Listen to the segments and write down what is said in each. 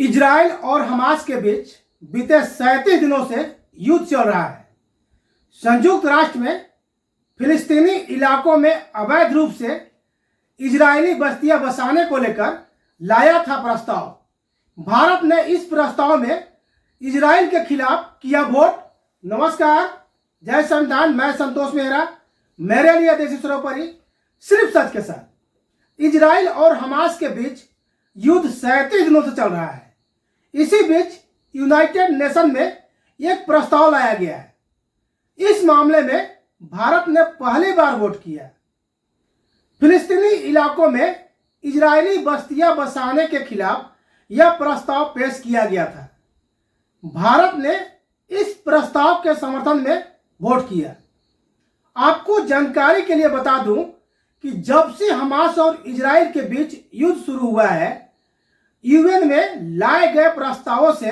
Israel और Hamas के बीच बीते 37 दिनों से युद्ध चल रहा है। संयुक्त राष्ट्र में फिलिस्तीनी इलाकों में अवैध रूप से इजरायली बस्तियां बसाने को लेकर लाया था प्रस्ताव। भारत ने इस प्रस्ताव में इजराइल के खिलाफ किया वोट। नमस्कार, जय संविधान। मैं संतोष मेहरा। मेरे लिए देश सर्वोपरि, सिर्फ सच के साथ। इजराइल और हमास के बीच युद्ध 37 दिनों से चल रहा है। इसी बीच यूनाइटेड नेशन में एक प्रस्ताव लाया गया है। इस मामले में भारत ने पहली बार वोट किया। फिलिस्तीनी इलाकों में इजरायली बस्तियां बसाने के खिलाफ यह प्रस्ताव पेश किया गया था। भारत ने इस प्रस्ताव के समर्थन में वोट किया। आपको जानकारी के लिए बता दूं कि जब से हमास और इजराइल के बीच युद्ध शुरू हुआ है, यूएन में लाए गए प्रस्तावों से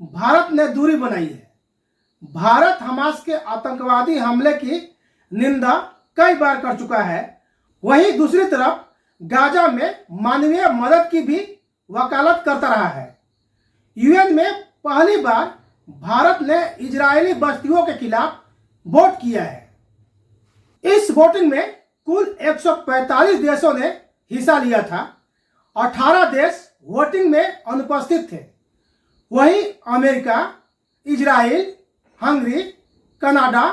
भारत ने दूरी बनाई है। भारत हमास के आतंकवादी हमले की निंदा कई बार कर चुका है। वहीं दूसरी तरफ गाजा में मानवीय मदद की भी वकालत करता रहा है। यूएन में पहली बार भारत ने इजरायली बस्तियों के खिलाफ वोट किया है। इस वोटिंग में कुल 145 देशों ने हिस्सा लिया था। 18 देश वोटिंग में अनुपस्थित थे। वहीं America, Israel, Hungary, Canada,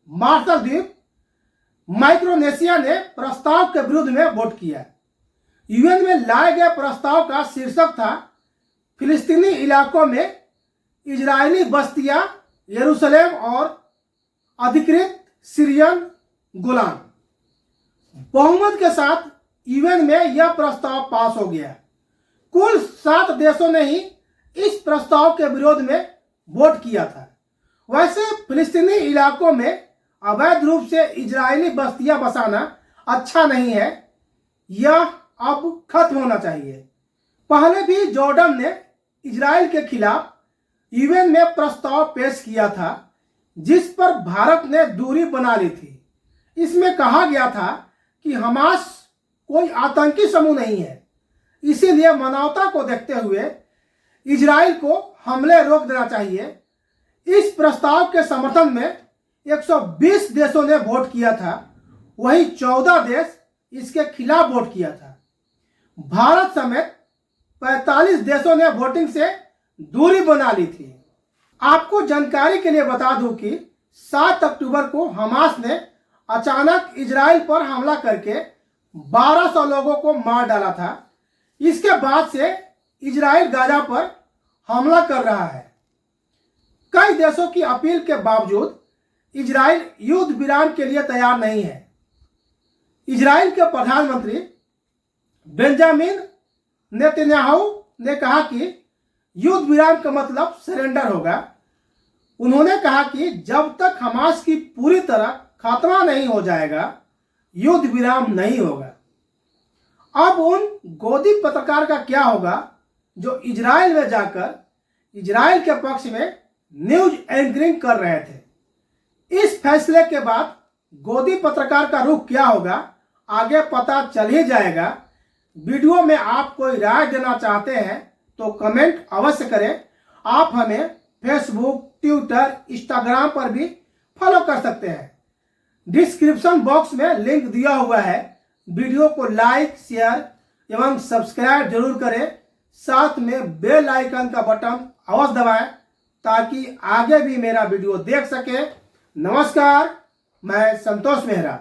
Marshall द्वीप, माइक्रोनेशिया ने प्रस्ताव के विरुद्ध में वोट किया। यूएन में लाए गए प्रस्ताव का शीर्षक था फिलिस्तीनी इलाकों में इजरायली बस्तियां, यरूशलेम और अधिकृत सीरियन गोलान। बहुमत के साथ यूएन में यह प्रस्ताव पास हो गया। कुल 7 देशों ने ही इस प्रस्ताव के विरोध में वोट किया था। वैसे फिलिस्तीनी इलाकों में अवैध रूप से इजरायली बस्तियां बसाना अच्छा नहीं है। यह अब खत्म होना चाहिए। पहले भी जॉर्डन ने इजराइल के खिलाफ यूएन में प्रस्ताव पेश किया था, जिस पर भारत ने दूरी बना ली थी। इसमें कहा गया था कि हमास कोई आतंकी समूह नहीं है, इसीलिए मानवता को देखते हुए इजराइल को हमले रोक देना चाहिए। इस प्रस्ताव के समर्थन में 120 देशों ने वोट किया था। वहीं 14 देश इसके खिलाफ वोट किया था। भारत समेत 45 देशों ने वोटिंग से दूरी बना ली थी। आपको जानकारी के लिए बता दूं कि 7 अक्टूबर को हमास ने अचानक इजराइल पर हमला करके 1200 लोगों को मार डाला था। इसके बाद से इजराइल गाजा पर हमला कर रहा है। कई देशों की अपील के बावजूद इजराइल युद्ध विराम के लिए तैयार नहीं है। इजराइल के प्रधानमंत्री बेंजामिन नेतन्याहू ने कहा कि युद्ध विराम का मतलब सरेंडर होगा। उन्होंने कहा कि जब तक हमास की पूरी तरह खात्मा नहीं हो जाएगा, युद्ध विराम नहीं होगा। अब उन गोदी पत्रकार का क्या होगा जो इजराइल में जाकर इजराइल के पक्ष में न्यूज एंकरिंग कर रहे थे। इस फैसले के बाद गोदी पत्रकार का रुख क्या होगा, आगे पता चल ही जाएगा। वीडियो में आप कोई राय देना चाहते हैं तो कमेंट अवश्य करें। आप हमें फेसबुक, ट्विटर, इंस्टाग्राम पर भी फॉलो कर सकते हैं। डिस्क्रिप्शन बॉक्स में लिंक दिया हुआ है। वीडियो को लाइक, शेयर एवं सब्सक्राइब जरूर करें। साथ में बेल आइकन का बटन अवश्य दबाएं ताकि आगे भी मेरा वीडियो देख सके। नमस्कार, मैं संतोष मेहरा।